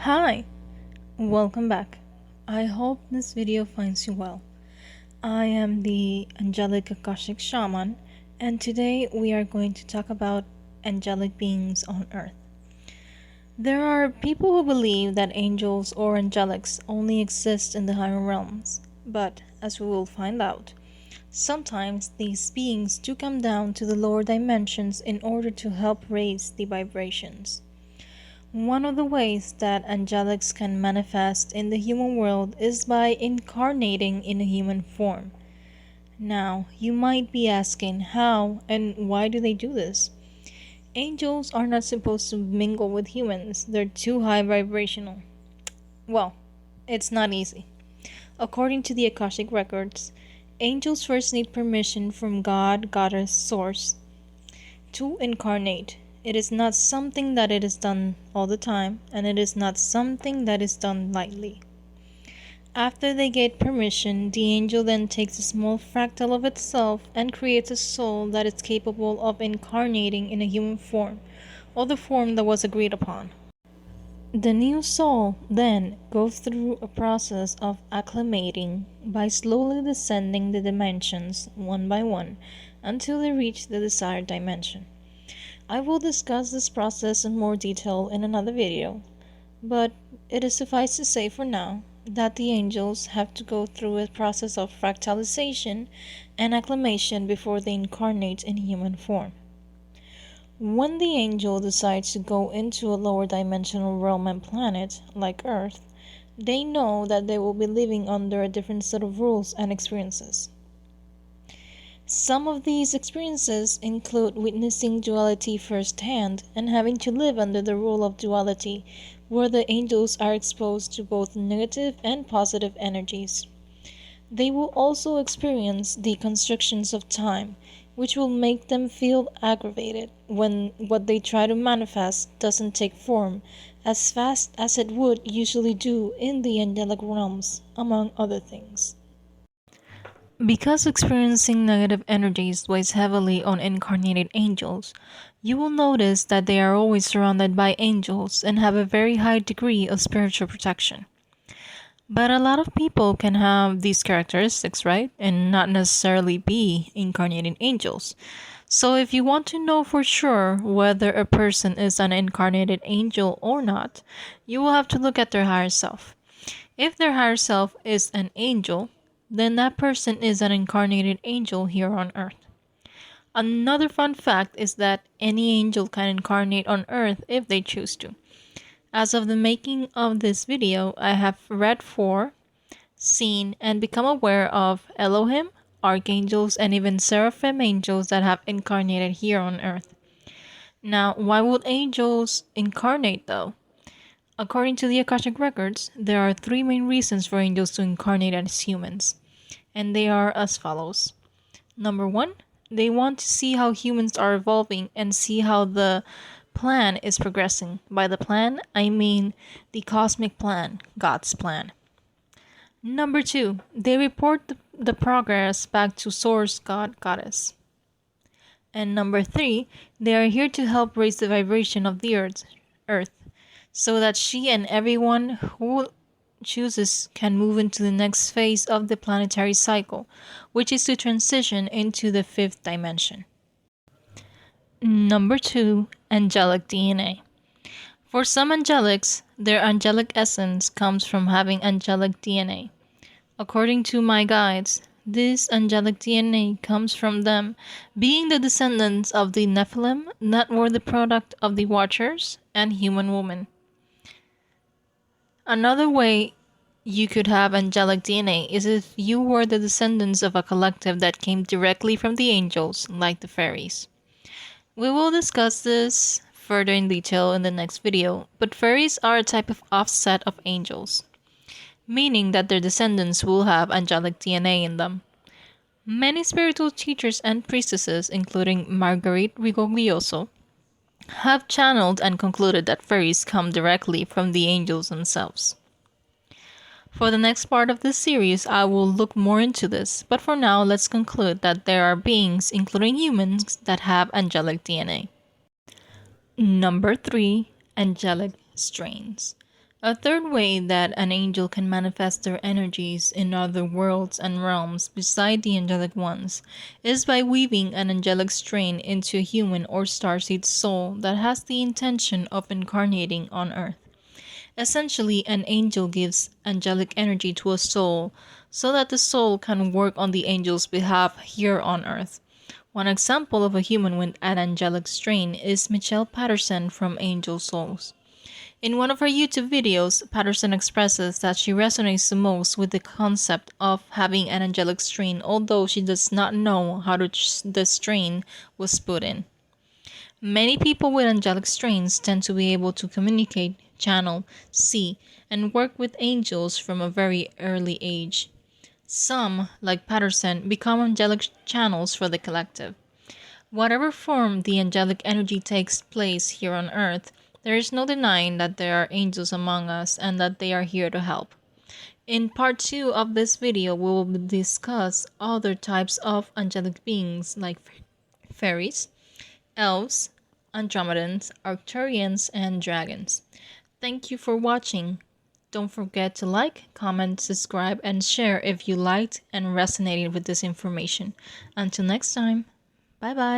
Hi, welcome back. I hope this video finds you well. I am the Angelic Akashic Shaman, and today we are going to talk about angelic beings on Earth. There are people who believe that angels or angelics only exist in the higher realms, but as we will find out, sometimes these beings do come down to the lower dimensions in order to help raise the vibrations. One of the ways that angelics can manifest in the human world is by incarnating in a human form. Now, you might be asking how and why do they do this? Angels are not supposed to mingle with humans, they're too high vibrational. Well, it's not easy. According to the Akashic records, angels first need permission from God, Goddess, Source to incarnate. It is not something that it is done all the time, and it is not something that is done lightly. After they get permission, the angel then takes a small fractal of itself and creates a soul that is capable of incarnating in a human form, or the form that was agreed upon. The new soul then goes through a process of acclimating by slowly descending the dimensions one by one until they reach the desired dimension. I will discuss this process in more detail in another video, but it is suffice to say for now that the angels have to go through a process of fractalization and acclimation before they incarnate in human form. When the angel decides to go into a lower dimensional realm and planet, like Earth, they know that they will be living under a different set of rules and experiences. Some of these experiences include witnessing duality firsthand and having to live under the rule of duality, where the angels are exposed to both negative and positive energies. They will also experience the constrictions of time, which will make them feel aggravated when what they try to manifest doesn't take form as fast as it would usually do in the angelic realms, among other things. Because experiencing negative energies weighs heavily on incarnated angels, you will notice that they are always surrounded by angels and have a very high degree of spiritual protection. But a lot of people can have these characteristics, right? And not necessarily be incarnated angels. So if you want to know for sure whether a person is an incarnated angel or not, you will have to look at their higher self. If their higher self is an angel, then that person is an incarnated angel here on Earth. Another fun fact is that any angel can incarnate on Earth if they choose to. As of the making of this video, I have read for, seen, and become aware of Elohim, archangels, and even seraphim angels that have incarnated here on Earth. Now, why would angels incarnate though? According to the Akashic records, there are three main reasons for angels to incarnate as humans, and they are as follows. Number one, they want to see how humans are evolving and see how the plan is progressing. By the plan, I mean the cosmic plan, God's plan. Number two, they report the progress back to Source, God, Goddess. And number three, they are here to help raise the vibration of the Earth, so that she and everyone who chooses can move into the next phase of the planetary cycle, which is to transition into the fifth dimension. Number two, angelic DNA. For some angelics, their angelic essence comes from having angelic DNA. According to my guides, this angelic DNA comes from them being the descendants of the Nephilim that were the product of the Watchers and human woman. Another way you could have angelic DNA is if you were the descendants of a collective that came directly from the angels, like the fairies. We will discuss this further in detail in the next video, but fairies are a type of offset of angels, meaning that their descendants will have angelic DNA in them. Many spiritual teachers and priestesses, including Marguerite Rigoglioso, have channeled and concluded that fairies come directly from the angels themselves. For the next part of this series, I will look more into this, but for now, let's conclude that there are beings, including humans, that have angelic DNA. Number 3. Angelic strains. A third way that an angel can manifest their energies in other worlds and realms beside the angelic ones is by weaving an angelic strain into a human or starseed soul that has the intention of incarnating on Earth. Essentially, an angel gives angelic energy to a soul so that the soul can work on the angel's behalf here on Earth. One example of a human with an angelic strain is Michelle Patterson from Angel Souls. In one of her YouTube videos, Patterson expresses that she resonates the most with the concept of having an angelic strain, although she does not know how the strain was put in. Many people with angelic strains tend to be able to communicate, channel, see, and work with angels from a very early age. Some, like Patterson, become angelic channels for the collective. Whatever form the angelic energy takes place here on Earth, there is no denying that there are angels among us and that they are here to help. In part 2 of this video, we will discuss other types of angelic beings like fairies, elves, Andromedans, Arcturians, and dragons. Thank you for watching. Don't forget to like, comment, subscribe, and share if you liked and resonated with this information. Until next time, bye bye.